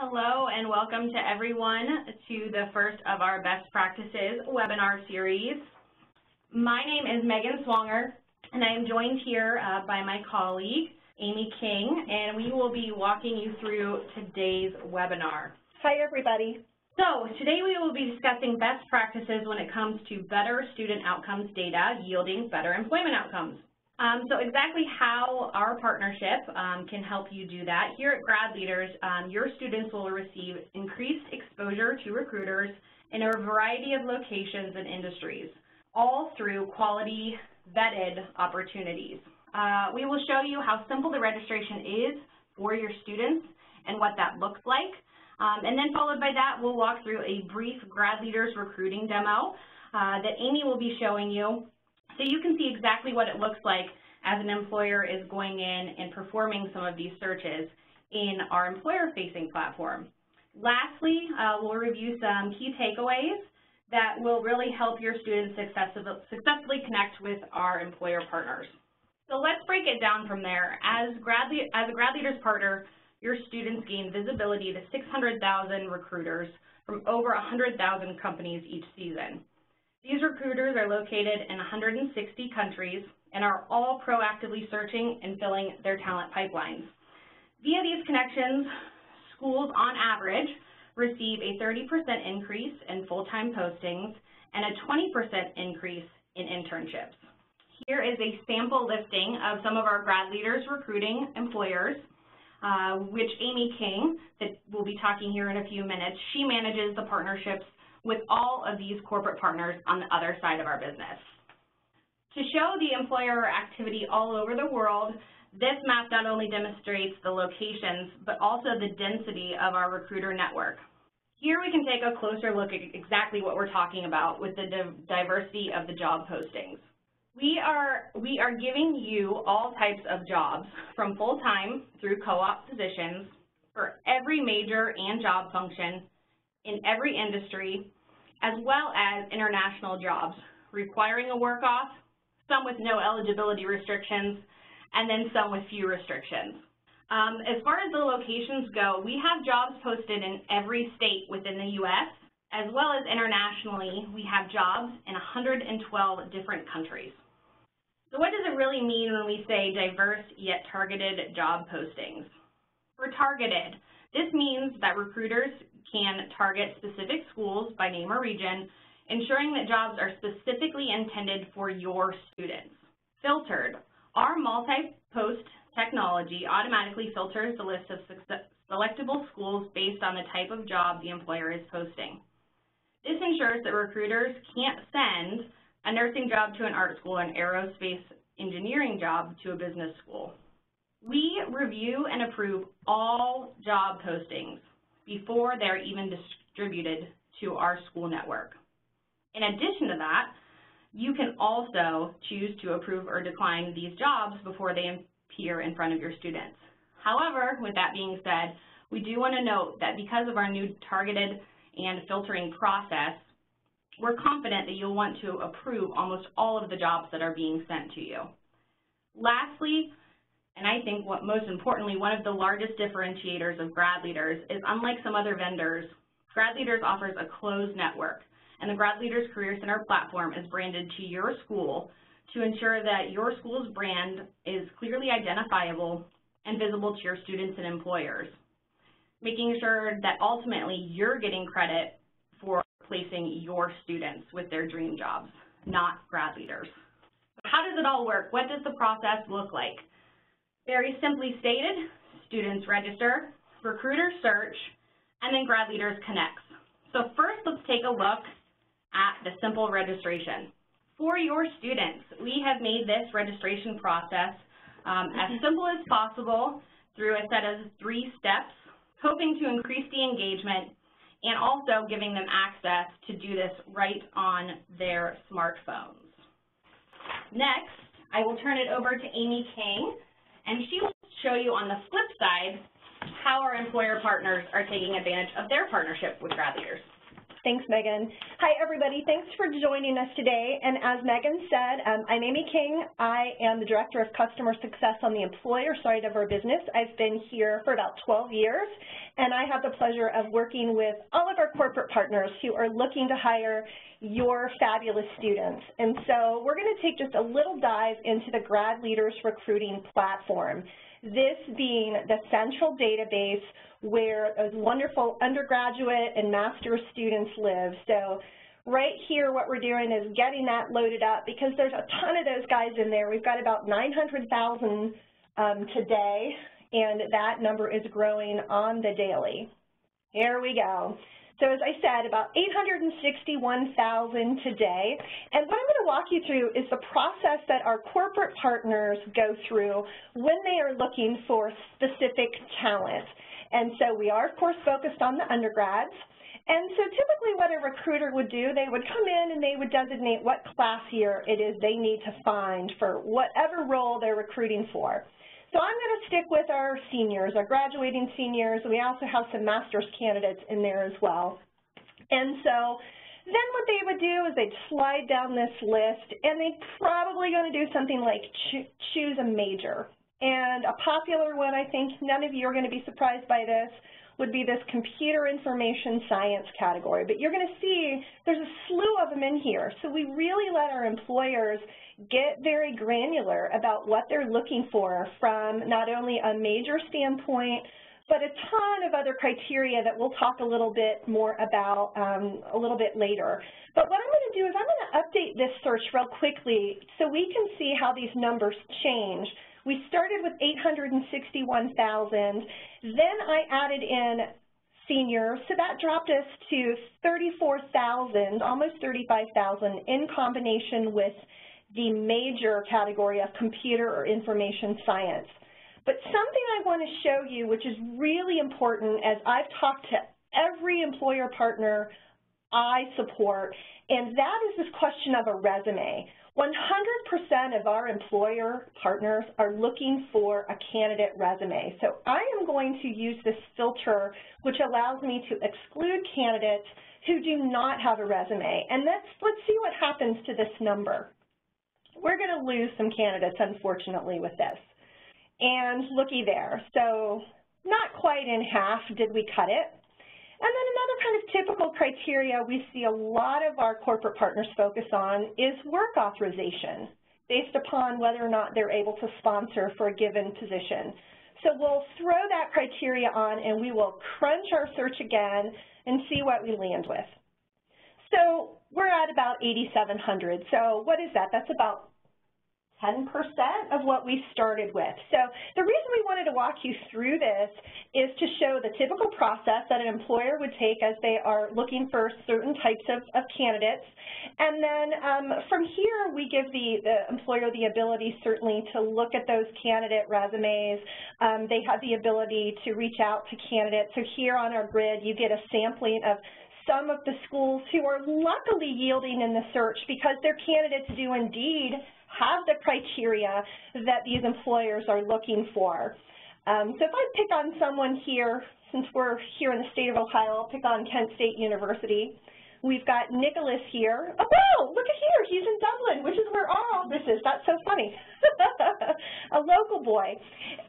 Hello and welcome to everyone to the first of our Best Practices webinar series. My name is Megan Swanger and I am joined here by my colleague, Amy King, and we will be walking you through today's webinar. Hi everybody. So today we will be discussing best practices when it comes to better student outcomes data yielding better employment outcomes. So exactly how our partnership can help you do that. Here at GradLeaders, your students will receive increased exposure to recruiters in a variety of locations and industries, all through quality vetted opportunities. We will show you how simple the registration is for your students and what that looks like. And then followed by that, we'll walk through a brief GradLeaders recruiting demo that Amy will be showing you, so you can see exactly what it looks like as an employer is going in and performing some of these searches in our employer-facing platform. Lastly, we'll review some key takeaways that will really help your students successfully connect with our employer partners. So let's break it down from there. As a GradLeaders partner, your students gain visibility to 600,000 recruiters from over 100,000 companies each season. These recruiters are located in 160 countries and are all proactively searching and filling their talent pipelines. Via these connections, schools on average receive a 30% increase in full-time postings and a 20% increase in internships. Here is a sample listing of some of our GradLeaders recruiting employers, which Amy King, that we'll be talking here in a few minutes, she manages the partnerships with all of these corporate partners on the other side of our business. To show the employer activity all over the world, this map not only demonstrates the locations, but also the density of our recruiter network. Here we can take a closer look at exactly what we're talking about with the diversity of the job postings. We are giving you all types of jobs, from full-time through co-op positions, for every major and job function, in every industry, as well as international jobs requiring a work-off, some with no eligibility restrictions, and then some with few restrictions. As far as the locations go, we have jobs posted in every state within the U.S., as well as internationally, we have jobs in 112 different countries. So what does it really mean when we say diverse yet targeted job postings? For targeted, this means that recruiters can target specific schools by name or region, ensuring that jobs are specifically intended for your students. Filtered, our multi-post technology automatically filters the list of selectable schools based on the type of job the employer is posting. This ensures that recruiters can't send a nursing job to an art school, an aerospace engineering job to a business school. We review and approve all job postings before they're even distributed to our school network. In addition to that, you can also choose to approve or decline these jobs before they appear in front of your students. However, with that being said, we do want to note that because of our new targeted and filtering process, we're confident that you'll want to approve almost all of the jobs that are being sent to you. Lastly, and I think most importantly, one of the largest differentiators of GradLeaders is, unlike some other vendors, GradLeaders offers a closed network, and the GradLeaders Career Center platform is branded to your school to ensure that your school's brand is clearly identifiable and visible to your students and employers, making sure that ultimately you're getting credit for placing your students with their dream jobs, not GradLeaders. How does it all work? What does the process look like? Very simply stated, students register, recruiters search, and then GradLeaders connects. So first, let's take a look at the simple registration. For your students, we have made this registration process as simple as possible through a set of 3 steps, hoping to increase the engagement and also giving them access to do this right on their smartphones. Next, I will turn it over to Amy King, and she will show you on the flip side how our employer partners are taking advantage of their partnership with GradLeaders. Thanks, Megan. Hi, everybody. Thanks for joining us today. And as Megan said, I'm Amy King. I am the Director of Customer Success on the employer side of our business. I've been here for about 12 years, and I have the pleasure of working with all of our corporate partners who are looking to hire your fabulous students. And so we're going to take just a little dive into the GradLeaders recruiting platform, this being the central database where those wonderful undergraduate and master's students live. So right here what we're doing is getting that loaded up because there's a ton of those guys in there. We've got about 900,000 today, and that number is growing on the daily. Here we go. So as I said, about 861,000 today. And what I'm going to walk you through is the process that our corporate partners go through when they are looking for specific talent. And so we are, of course, focused on the undergrads. And so typically what a recruiter would do, they would come in and they would designate what class year it is they need to find for whatever role they're recruiting for. So I'm going to stick with our seniors, our graduating seniors. We also have some master's candidates in there as well. And so then what they would do is they'd slide down this list, and they're probably going to do something like choose a major. And a popular one, I think none of you are going to be surprised by this, would be this computer information science category. But you're going to see there's a slew of them in here. So we really let our employers get very granular about what they're looking for from not only a major standpoint, but a ton of other criteria that we'll talk a little bit more about a little bit later. But what I'm going to do is I'm going to update this search real quickly so we can see how these numbers change. We started with 861,000, then I added in seniors, so that dropped us to 34,000, almost 35,000 in combination with the major category of computer or information science. But something I want to show you, which is really important, as I've talked to every employer partner I support, and that is this question of a resume. 100% of our employer partners are looking for a candidate resume. So I am going to use this filter, which allows me to exclude candidates who do not have a resume. And let's see what happens to this number. We're going to lose some candidates, unfortunately, with this. And looky there. So not quite in half did we cut it. And then another kind of typical criteria we see a lot of our corporate partners focus on is work authorization based upon whether or not they're able to sponsor for a given position. So we'll throw that criteria on and we will crunch our search again and see what we land with. So we're at about 8,700. So what is that? That's about 10% of what we started with. So the reason we wanted to walk you through this is to show the typical process that an employer would take as they are looking for certain types of candidates. And then from here, we give the employer the ability certainly to look at those candidate resumes. They have the ability to reach out to candidates. So here on our grid, you get a sampling of some of the schools who are luckily yielding in the search because their candidates do indeed have the criteria that these employers are looking for. So if I pick on someone here, since we're here in the state of Ohio, I'll pick on Kent State University. We've got Nicholas here. Oh, wow, look at here. He's in Dublin, which is where our office is. That's so funny. A local boy.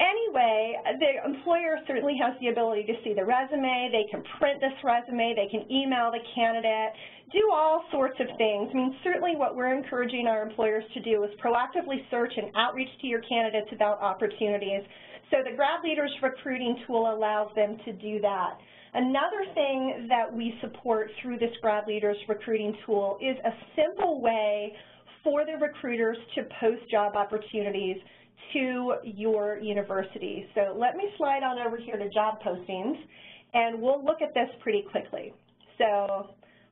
Anyway, the employer certainly has the ability to see the resume. They can print this resume. They can email the candidate, do all sorts of things. I mean, certainly what we're encouraging our employers to do is proactively search and outreach to your candidates about opportunities. So the GradLeaders recruiting tool allows them to do that. Another thing that we support through this GradLeaders recruiting tool is a simple way for the recruiters to post job opportunities to your university. So let me slide on over here to job postings, and we'll look at this pretty quickly. So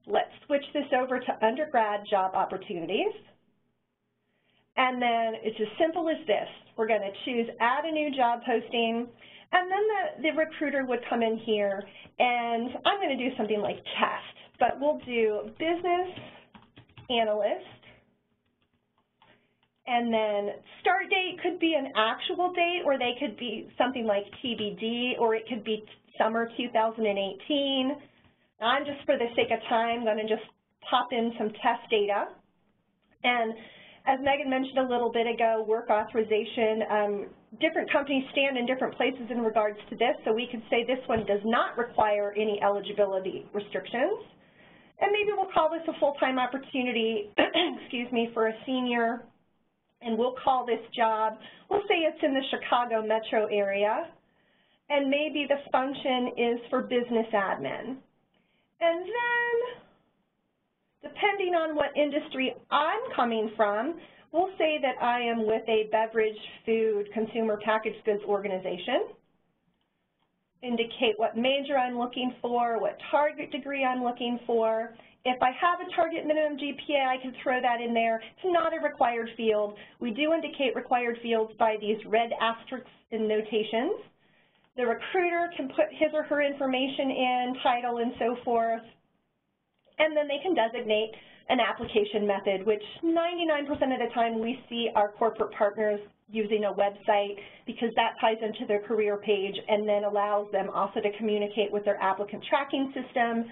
let's switch this over to undergrad job opportunities. And then it's as simple as this. We're going to choose add a new job posting, and then the recruiter would come in here, and I'm going to do something like test, but we'll do business analyst, and then start date could be an actual date, or they could be something like TBD, or it could be summer 2018. Now, I'm just, for the sake of time, going to just pop in some test data. And as Megan mentioned a little bit ago, work authorization, different companies stand in different places in regards to this, so we could say this one does not require any eligibility restrictions. And maybe we'll call this a full-time opportunity, excuse me, for a senior, and we'll call this job, we'll say it's in the Chicago metro area, and maybe the function is for business admin. And then, depending on what industry I'm coming from, we'll say that I am with a beverage, food, consumer packaged goods organization. Indicate what major I'm looking for, what target degree I'm looking for. If I have a target minimum GPA, I can throw that in there. It's not a required field. We do indicate required fields by these red asterisks in notations. The recruiter can put his or her information in, title, and so forth. And then they can designate an application method, which 99% of the time we see our corporate partners using a website because that ties into their career page and then allows them also to communicate with their applicant tracking system,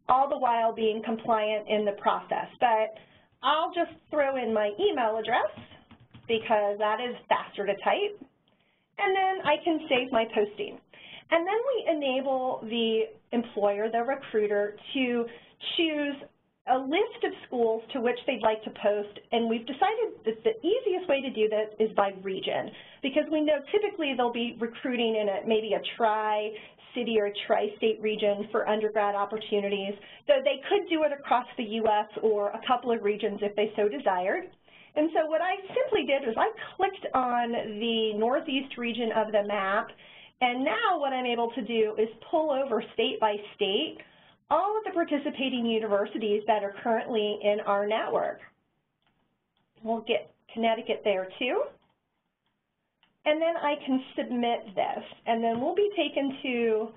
all the while being compliant in the process. But I'll just throw in my email address because that is faster to type, and then I can save my posting. And then we enable the employer, the recruiter, to choose a list of schools to which they'd like to post, and we've decided that the easiest way to do this is by region, because we know typically they'll be recruiting in maybe a tri-city or tri-state region for undergrad opportunities, though they could do it across the U.S. or a couple of regions if they so desired. And so what I simply did was I clicked on the northeast region of the map, and now what I'm able to do is pull over state by state all of the participating universities that are currently in our network. We'll get Connecticut there too. And then I can submit this, and then we'll be taken to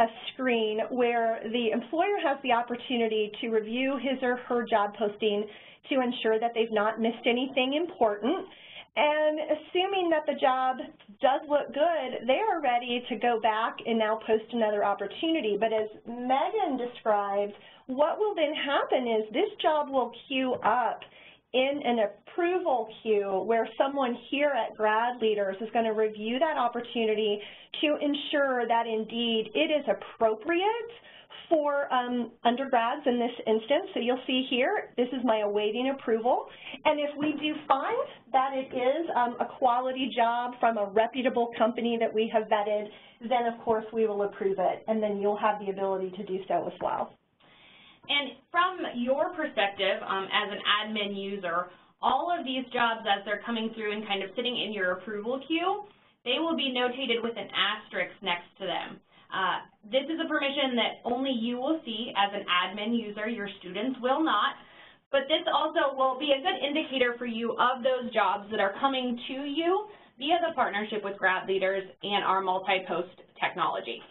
a screen where the employer has the opportunity to review his or her job posting to ensure that they've not missed anything important. And assuming that the job does look good, they are ready to go back and now post another opportunity. But as Megan described, what will then happen is this job will queue up in an approval queue where someone here at GradLeaders is going to review that opportunity to ensure that indeed it is appropriate for undergrads in this instance. So you'll see here, this is my awaiting approval. And if we do find that it is a quality job from a reputable company that we have vetted, then of course we will approve it. And then you'll have the ability to do so as well. And from your perspective as an admin user, all of these jobs as they're coming through and kind of sitting in your approval queue, they will be notated with an asterisk next to them. This is a permission that only you will see as an admin user. Your students will not. But this also will be a good indicator for you of those jobs that are coming to you via the partnership with GradLeaders and our multi-post technology.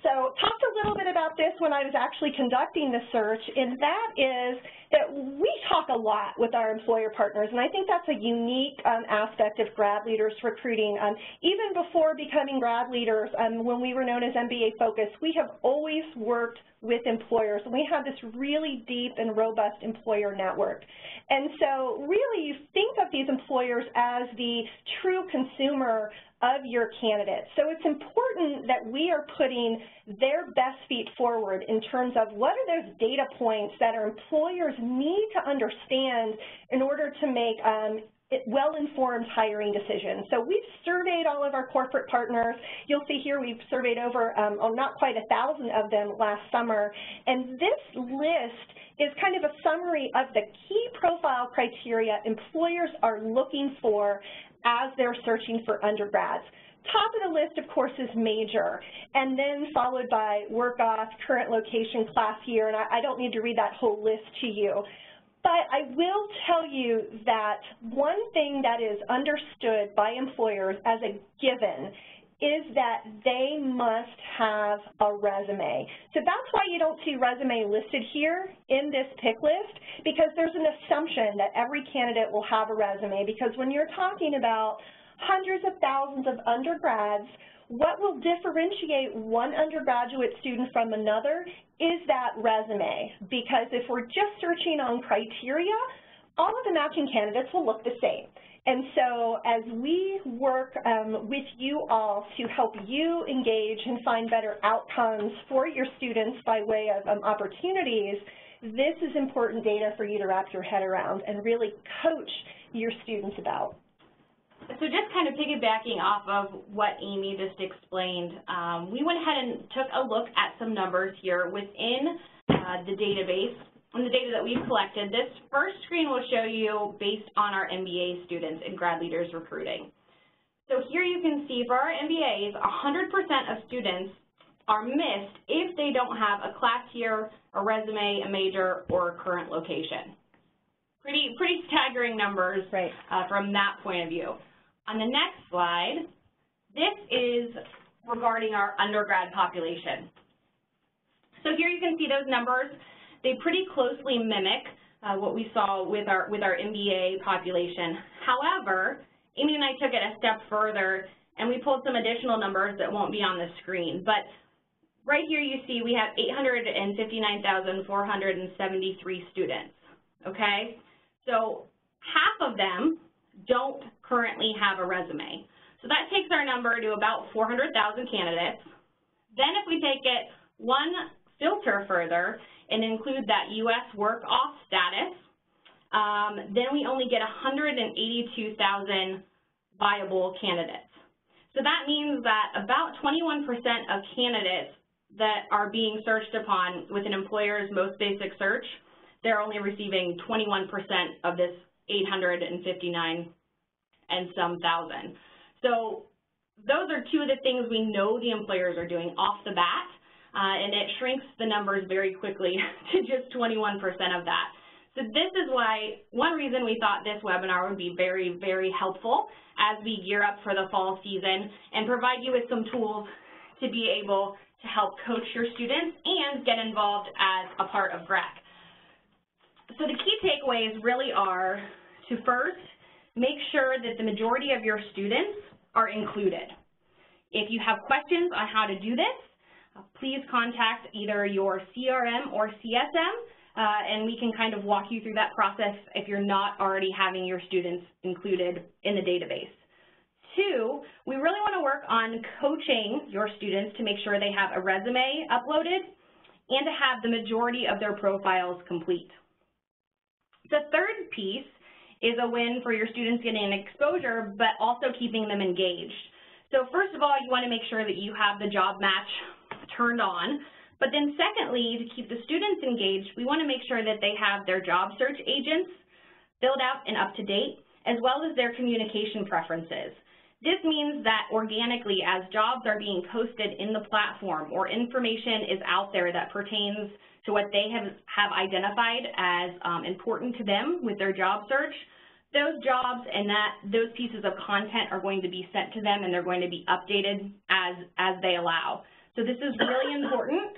So talked a little bit about this when I was actually conducting the search, and that is that we talk a lot with our employer partners, and I think that's a unique aspect of GradLeaders recruiting. Even before becoming GradLeaders, when we were known as MBA Focus, we have always worked with employers, and we have this really deep and robust employer network. And so really you think of these employers as the true consumer of your candidates. So it's important that we are putting their best feet forward in terms of what are those data points that our employers need to understand in order to make well-informed hiring decisions. So we've surveyed all of our corporate partners. You'll see here we've surveyed over, not quite 1,000 of them last summer. And this list is kind of a summary of the key profile criteria employers are looking for as they're searching for undergrads. Top of the list, of course, is major, and then followed by work auth, current location, class year, and I don't need to read that whole list to you. But I will tell you that one thing that is understood by employers as a given is that they must have a resume. So that's why you don't see resume listed here in this pick list, because there's an assumption that every candidate will have a resume, because when you're talking about hundreds of thousands of undergrads, what will differentiate one undergraduate student from another is that resume, because if we're just searching on criteria, all of the matching candidates will look the same. And so as we work with you all to help you engage and find better outcomes for your students by way of opportunities, this is important data for you to wrap your head around and really coach your students about. So just kind of piggybacking off of what Amy just explained, we went ahead and took a look at some numbers here within the database and the data that we've collected. This first screen will show you based on our MBA students in GradLeaders recruiting. So here you can see for our MBAs, 100% of students are missed if they don't have a class year, a resume, a major, or a current location. Pretty staggering numbers from that point of view. On the next slide, this is regarding our undergrad population. So here you can see those numbers. They pretty closely mimic what we saw with our MBA population. However, Amy and I took it a step further, and we pulled some additional numbers that won't be on the screen. But right here you see we have 859,473 students, okay? So half of them don't currently have a resume. So that takes our number to about 400,000 candidates. Then if we take it one filter further and include that U.S. work off status, then we only get 182,000 viable candidates. So that means that about 21% of candidates that are being searched upon with an employer's most basic search, they're only receiving 21% of this 859 and some thousand. So those are two of the things we know the employers are doing off the bat, and it shrinks the numbers very quickly to just 21% of that. So this is why, one reason we thought this webinar would be very, very helpful as we gear up for the fall season and provide you with some tools to be able to help coach your students and get involved as a part of GRAC. So the key takeaways really are to first make sure that the majority of your students are included. If you have questions on how to do this, please contact either your CRM or CSM, and we can kind of walk you through that process if you're not already having your students included in the database. Two, we really want to work on coaching your students to make sure they have a resume uploaded and to have the majority of their profiles complete. The third piece is a win for your students getting exposure, but also keeping them engaged. So first of all, you want to make sure that you have the job match turned on. But then secondly, to keep the students engaged, we want to make sure that they have their job search agents filled out and up to date, as well as their communication preferences. This means that organically, as jobs are being posted in the platform or information is out there that pertains to what they have identified as important to them with their job search, those jobs and those pieces of content are going to be sent to them and they're going to be updated as they allow. So this is really important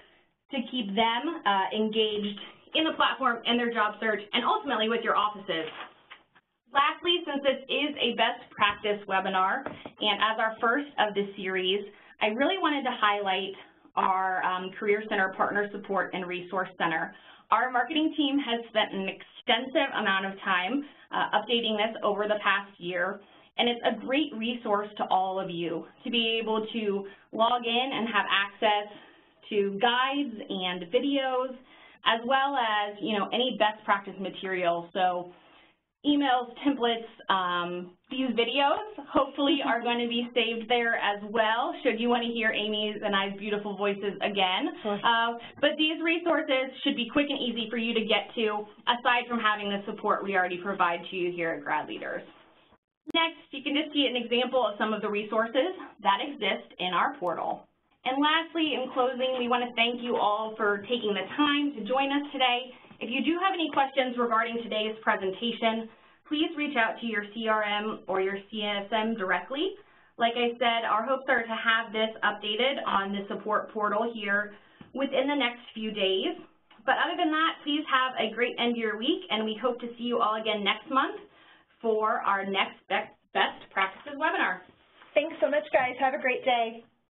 to keep them engaged in the platform and their job search and ultimately with your offices. Lastly, since this is a best practice webinar and as our first of the series, I really wanted to highlight our Career Center Partner Support and Resource Center. Our marketing team has spent an extensive amount of time updating this over the past year, and it's a great resource to all of you to be able to log in and have access to guides and videos, as well as, any best practice material. So emails, templates, these videos hopefully are going to be saved there as well, should you want to hear Amy's and I's beautiful voices again. But these resources should be quick and easy for you to get to, aside from having the support we already provide to you here at GradLeaders. Next, you can just see an example of some of the resources that exist in our portal. And lastly, in closing, we want to thank you all for taking the time to join us today. If you do have any questions regarding today's presentation, please reach out to your CRM or your CSM directly. Like I said, our hopes are to have this updated on the support portal here within the next few days. But other than that, please have a great end of your week, and we hope to see you all again next month for our next Best Practices webinar. Thanks so much, guys. Have a great day.